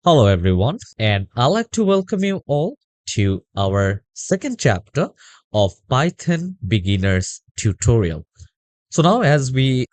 Hello, everyone, and I'd like to welcome you all to our second chapter of Python Beginners Tutorial. So, now as we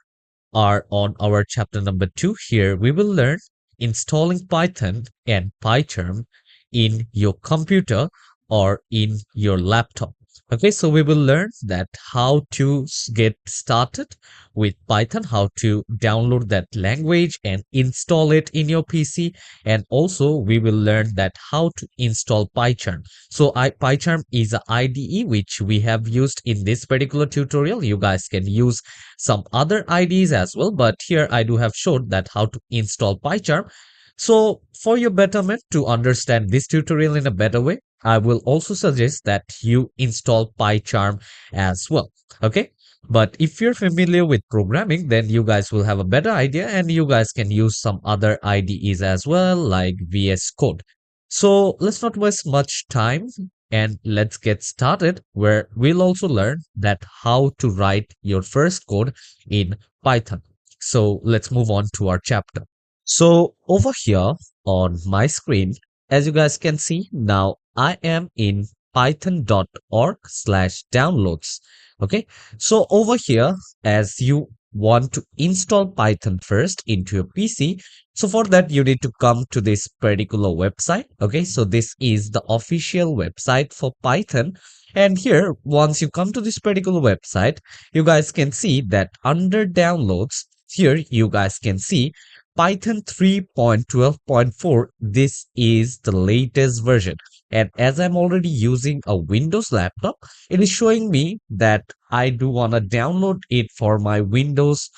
are on our chapter number 2, here we will learn installing Python and PyCharm in your computer or in your laptop. Okay, so we will learn that how to get started with Python, how to download that language and install it in your PC, and also we will learn that how to install PyCharm. So PyCharm is a IDE which we have used in this particular tutorial. You guys can use some other IDs as well, but here I do have showed that how to install PyCharm. So for your betterment to understand this tutorial in a better way, I will also suggest that you install PyCharm as well. Okay. But if you're familiar with programming, then you guys will have a better idea and you guys can use some other IDEs as well, like VS Code. So let's not waste much time and let's get started, where we'll also learn that how to write your first code in Python. So let's move on to our chapter. So over here on my screen, as you guys can see, now I am in python.org/downloads. Okay. So over here, as you want to install Python first into your PC, so for that, you need to come to this particular website. Okay, so this is the official website for Python. And here, once you come to this particular website, you guys can see that under downloads, here you guys can see Python 3.12.4. This is the latest version. And as I'm already using a Windows laptop, it is showing me that I do want to download it for my Windows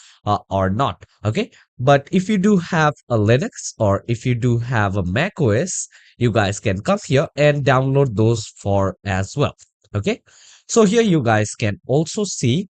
or not. Okay. But if you do have a Linux or if you do have a Mac OS, you guys can come here and download those for as well. Okay. So here you guys can also see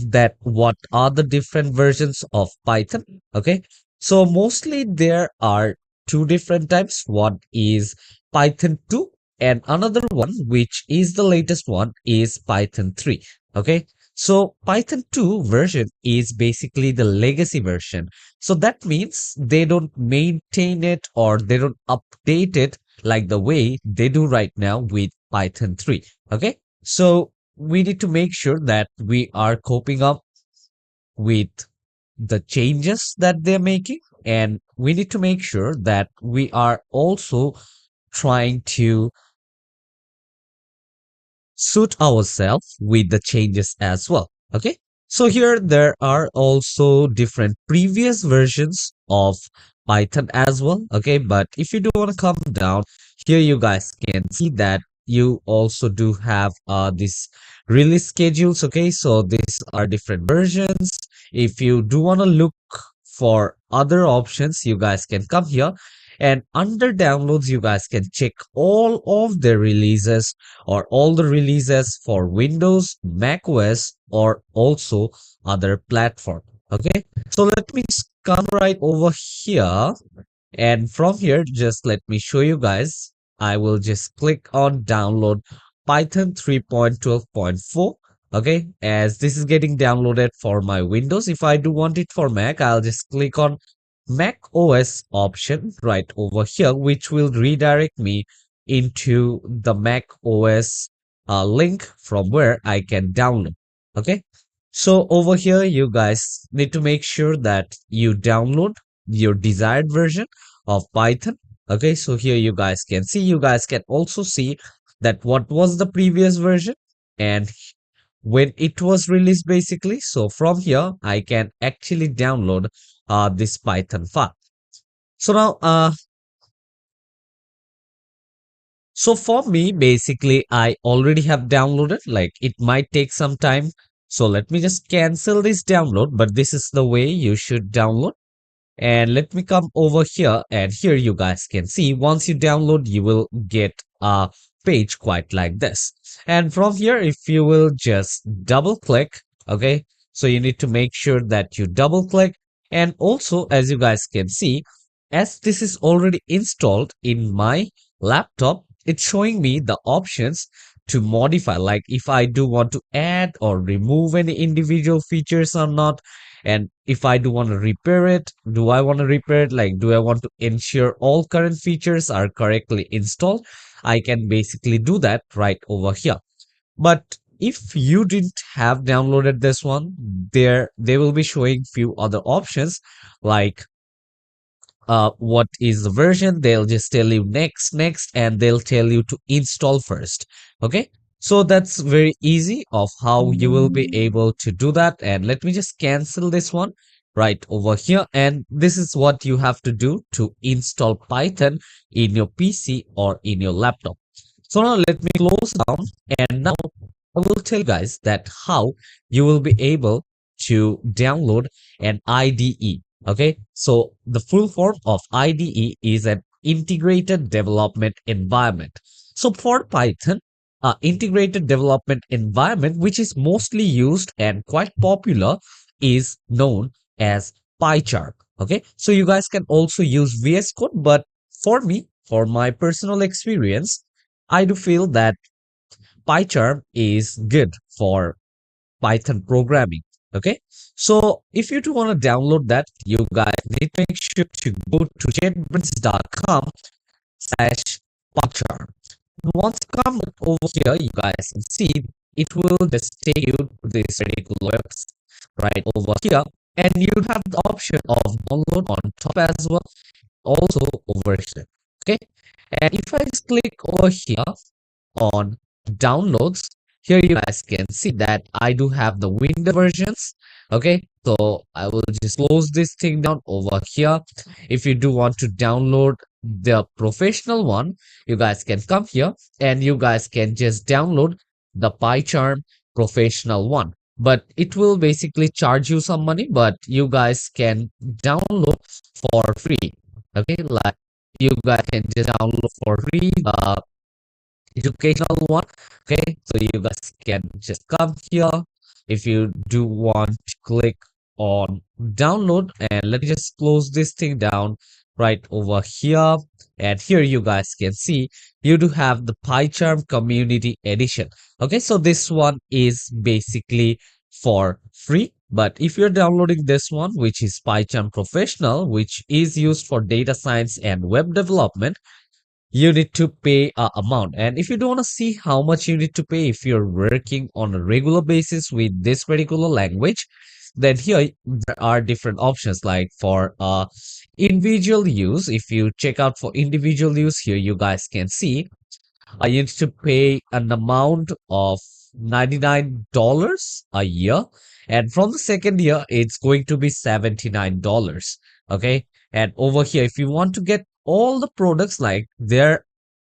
that what are the different versions of Python. Okay. So mostly there are two different types. One is Python 2 and another one, which is the latest one, is Python 3. Okay. So Python 2 version is basically the legacy version. So that means they don't maintain it or they don't update it like the way they do right now with Python 3. Okay. So we need to make sure that we are coping up with the changes that they're making, and we need to make sure that we are also trying to suit ourselves with the changes as well. Okay. So here there are also different previous versions of Python as well. Okay. But if you do want to come down here, you guys can see that you also do have this release schedules. Okay. So these are different versions. If you do want to look for other options, you guys can come here, and under downloads, you guys can check all of the releases or all the releases for Windows, Mac OS, or also other platform. Okay, so let me come right over here, and from here, just let me show you guys. I will just click on download Python 3.12.4. Okay, as this is getting downloaded for my Windows. If I do want it for Mac, I'll just click on Mac OS option right over here, which will redirect me into the Mac OS link from where I can download. Okay. So over here, you guys need to make sure that you download your desired version of Python. Okay. So here you guys can see, you guys can also see that what was the previous version and when it was released basically. So from here, I can actually download this Python file. So now, so for me, basically, I already have downloaded, like it might take some time. So let me just cancel this download, but this is the way you should download. And let me come over here, and here you guys can see once you download, you will get a page quite like this. And from here, if you will just double click, okay, so you need to make sure that you double click. And also, as you guys can see, as this is already installed in my laptop, it's showing me the options to modify, like if I do want to add or remove any individual features or not. And if I do want to repair it, do I want to repair it? Like, do I want to ensure all current features are correctly installed? I can basically do that right over here. But if you didn't have downloaded this one, there they will be showing few other options like what is the version. They'll just tell you next, and they'll tell you to install first. Okay, so that's very easy of how you will be able to do that. And let me just cancel this one right over here, and this is what you have to do to install Python in your PC or in your laptop. So now let me close down, and now I will tell you guys that how you will be able to download an IDE. Okay, so the full form of IDE is an integrated development environment. So for Python, integrated development environment, which is mostly used and quite popular, is known as PyCharm. Okay, so you guys can also use VS Code, but for me, for my personal experience, I do feel that PyCharm is good for Python programming. Okay, so if you do want to download that, you guys need to make sure to go to jetbrains.com slash PyCharm. Once you come over here, you guys can see it will just take you to this particular website right over here, and you have the option of download on top as well, also over here. Okay, and if I just click over here on downloads, here you guys can see that I do have the window versions. Okay, so I will just close this thing down over here. If you do want to download the professional one, you guys can come here and you guys can just download the PyCharm professional one, but it will basically charge you some money, but you guys can download for free. Okay, like you guys can just download for free educational one. Okay, so you guys can just come here. If you do want to click on download, and let me just close this thing down right over here, and here you guys can see you do have the PyCharm community edition. Okay, so this one is basically for free, but if you're downloading this one, which is PyCharm professional, which is used for data science and web development, you need to pay a amount. And if you don't want to see how much you need to pay if you're working on a regular basis with this particular language, then here there are different options like for individual use. If you check out for individual use, here you guys can see you need to pay an amount of $99 a year, and from the second year it's going to be $79. Okay, and over here if you want to get all the products, like there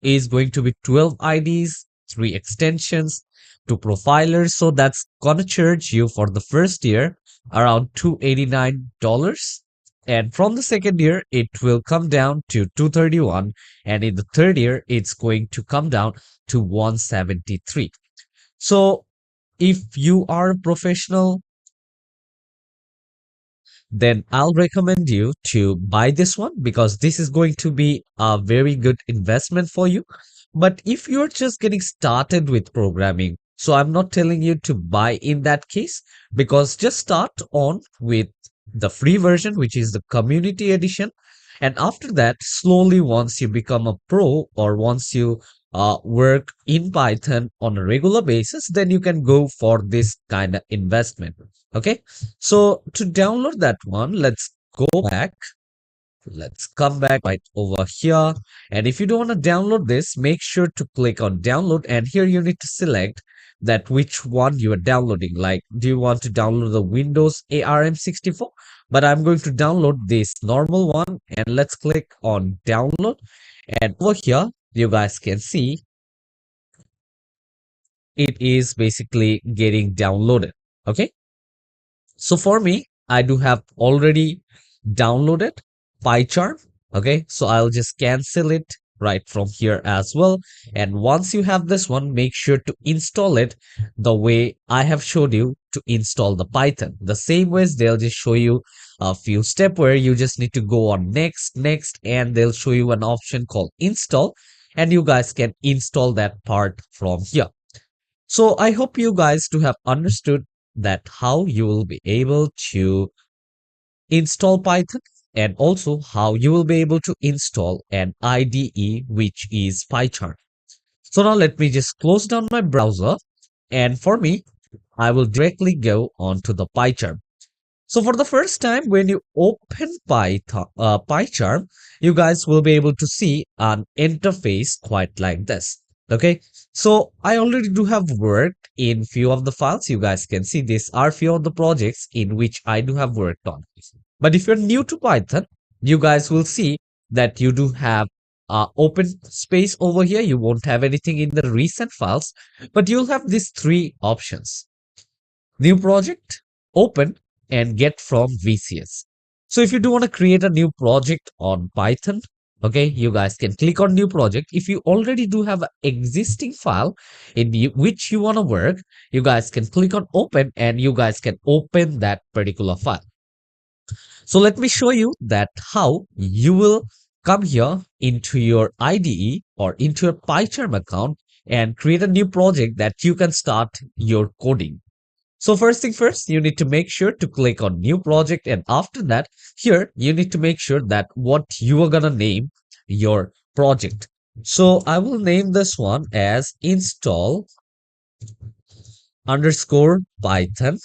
is going to be 12 IDs, 3 extensions, 2 profilers, so that's gonna charge you for the first year around $289, and from the second year it will come down to 231, and in the third year it's going to come down to 173. So if you are a professional, then I'll recommend you to buy this one because this is going to be a very good investment for you. But if you're just getting started with programming, so I'm not telling you to buy in that case, because just start on with the free version, which is the community edition. And after that, slowly, once you become a pro or once you work in Python on a regular basis, then you can go for this kind of investment. Okay, so to download that one, let's go back. Let's come back right over here. And if you don't want to download this, make sure to click on download. And here you need to select that which one you are downloading. Like, do you want to download the Windows ARM64? But I'm going to download this normal one. And let's click on download. And over here, you guys can see it is basically getting downloaded. Okay. So for me, I do have already downloaded PyCharm. Okay, so I'll just cancel it right from here as well. And once you have this one, make sure to install it the way I have showed you to install the Python. The same ways they'll just show you a few steps where you just need to go on next, and they'll show you an option called install, and you guys can install that part from here. So I hope you guys to have understood that how you will be able to install Python and also how you will be able to install an IDE, which is PyCharm. So now let me just close down my browser, and for me, I will directly go on to the PyCharm. So for the first time, when you open PyCharm, you guys will be able to see an interface quite like this. Okay, so I already do have worked in few of the files. You guys can see these are few of the projects in which I do have worked on. But if you're new to Python, you guys will see that you do have open space over here. You won't have anything in the recent files, but you'll have these three options: new project, open, and get from VCS. So if you do want to create a new project on Python, okay, you guys can click on new project. If you already do have an existing file which you want to work, you guys can click on open and you guys can open that particular file. So let me show you that how you will come here into your IDE or into your PyCharm account and create a new project that you can start your coding. So first thing first, you need to make sure to click on new project, and after that, here you need to make sure that what you are gonna name your project. So I will name this one as install underscore Python.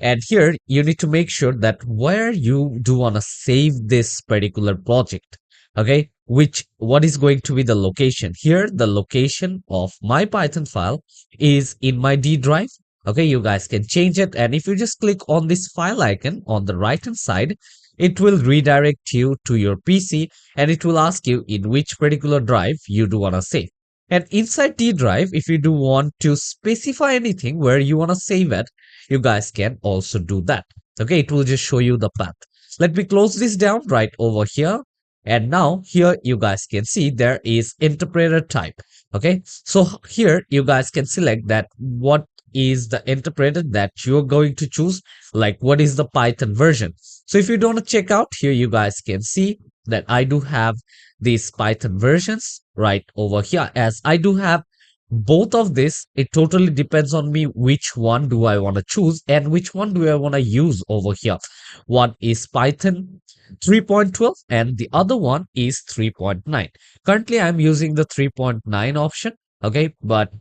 And here you need to make sure that where you do want to save this particular project, okay, what is going to be the location. Here the location of my Python file is in my D drive. Okay, you guys can change it, and if you just click on this file icon on the right hand side, it will redirect you to your PC and it will ask you in which particular drive you do want to save. And inside D drive, if you do want to specify anything where you want to save it, you guys can also do that. Okay, it will just show you the path. Let me close this down right over here. And now here you guys can see there is interpreter type. Okay, so here you guys can select that what is the interpreter that you're going to choose, like what is the Python version. So if you don't want to check out here, you guys can see that I do have these Python versions right over here. As I do have both of this, it totally depends on me which one do I want to choose and which one do I want to use over here. One is Python 3.12 and the other one is 3.9. Currently I'm using the 3.9 option, okay, but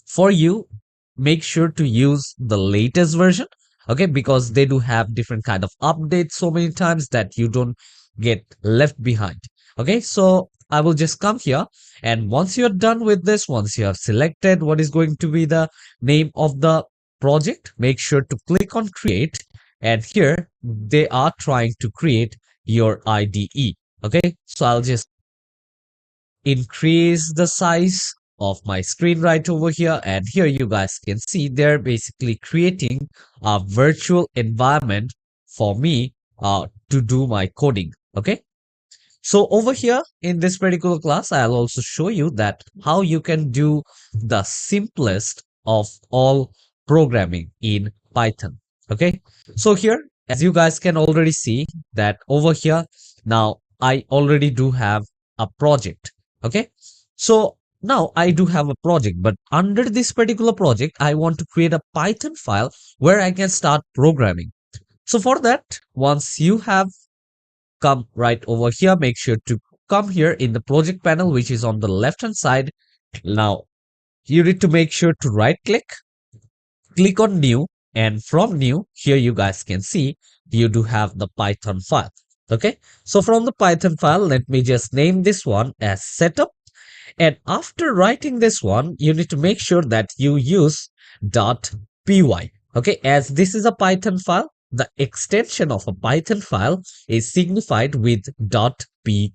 for you, make sure to use the latest version, okay, because they do have different kind of updates so many times that you don't get left behind. Okay, so I will just come here, and once you're done with this, once you have selected what is going to be the name of the project, make sure to click on create, and here they are trying to create your IDE. Okay, so I'll just increase the size of my screen right over here, and here you guys can see they're basically creating a virtual environment for me to do my coding. Okay, so over here in this particular class, I'll also show you that how you can do the simplest of all programming in Python. Okay, so here, as you guys can already see that over here, now I already do have a project. Okay, so now I do have a project, but under this particular project, I want to create a Python file where I can start programming. So for that, once you have come right over here, make sure to come here in the project panel, which is on the left hand side. Now you need to make sure to right click on new, and from new here you guys can see you do have the Python file. Okay, so from the Python file, let me just name this one as setup. And after writing this one, you need to make sure that you use .py. Okay, as this is a Python file, the extension of a Python file is signified with .py.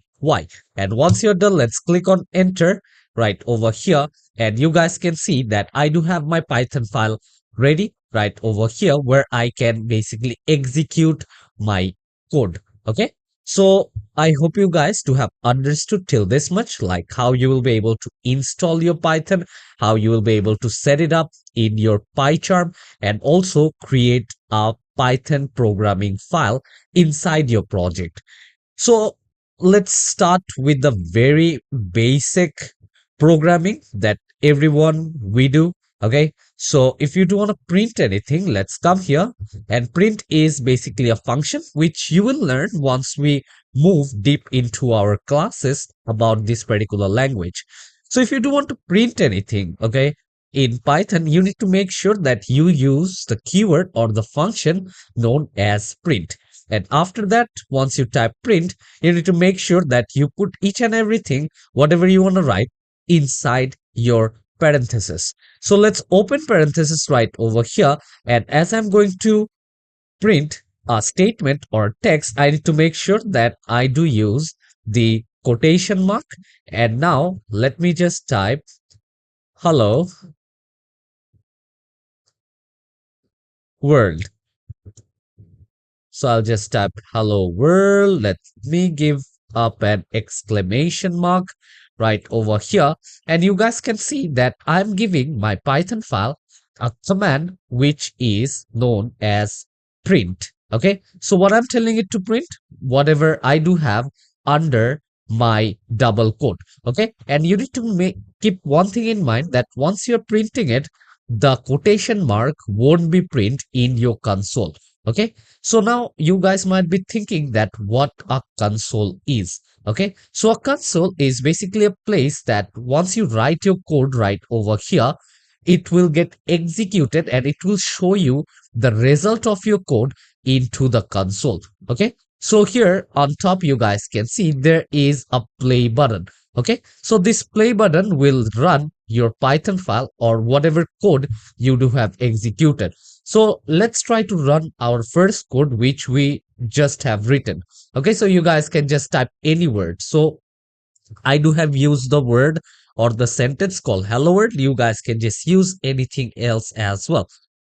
And once you're done, let's click on enter right over here. And you guys can see that I do have my Python file ready right over here where I can basically execute my code. Okay, so I hope you guys to have understood till this much, like how you will be able to install your Python, how you will be able to set it up in your PyCharm, and also create a Python programming file inside your project. So let's start with the very basic programming that everyone we do. Okay, So if you do want to print anything, let's come here, and print is basically a function which you will learn once we move deep into our classes about this particular language. So if you do want to print anything, okay, in Python, you need to make sure that you use the keyword or the function known as print. And after that, once you type print, you need to make sure that you put each and everything, whatever you want to write, inside your parenthesis. So let's open parenthesis right over here. And as I'm going to print a statement or text, I need to make sure that I do use the quotation mark. And now let me just type hello world. So I'll just type hello world. Let me give up an exclamation mark right over here. And you guys can see that I'm giving my Python file a command which is known as print. Okay. So what I'm telling it to print, whatever I do have under my double quote. Okay. And you need to keep one thing in mind, that once you're printing it, the quotation mark won't be print in your console. Okay. So now you guys might be thinking that what a console is. Okay. So a console is basically a place that once you write your code right over here, it will get executed and it will show you the result of your code into the console. Okay. So here on top, you guys can see there is a play button. Okay. So this play button will run your Python file or whatever code you do have executed. So let's try to run our first code, which we just have written. Okay, so you guys can just type any word. So I do have used the word or the sentence called hello world. You guys can just use anything else as well.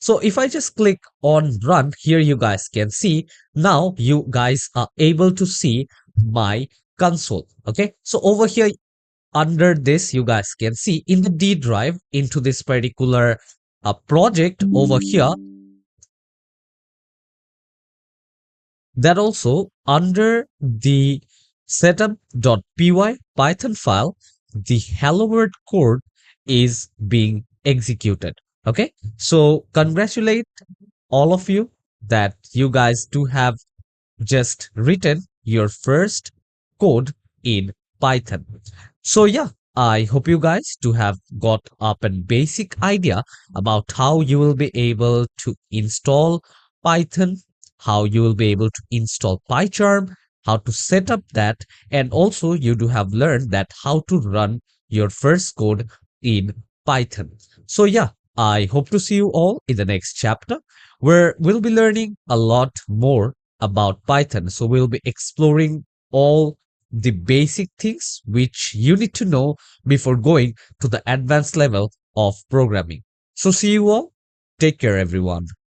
So if I just click on run here, you guys can see now you guys are able to see my console. Okay, so over here under this, you guys can see in the D drive into this particular project over here, that also under the setup.py Python file, the hello world code is being executed. Okay, so congratulate all of you that you guys do have just written your first code in Python. So yeah, I hope you guys do have got up a basic idea about how you will be able to install Python, how you will be able to install PyCharm, how to set up that, and also you do have learned that how to run your first code in Python. So yeah, I hope to see you all in the next chapter where we'll be learning a lot more about Python. So we'll be exploring all the basic things which you need to know before going to the advanced level of programming. So see you all. Take care, everyone.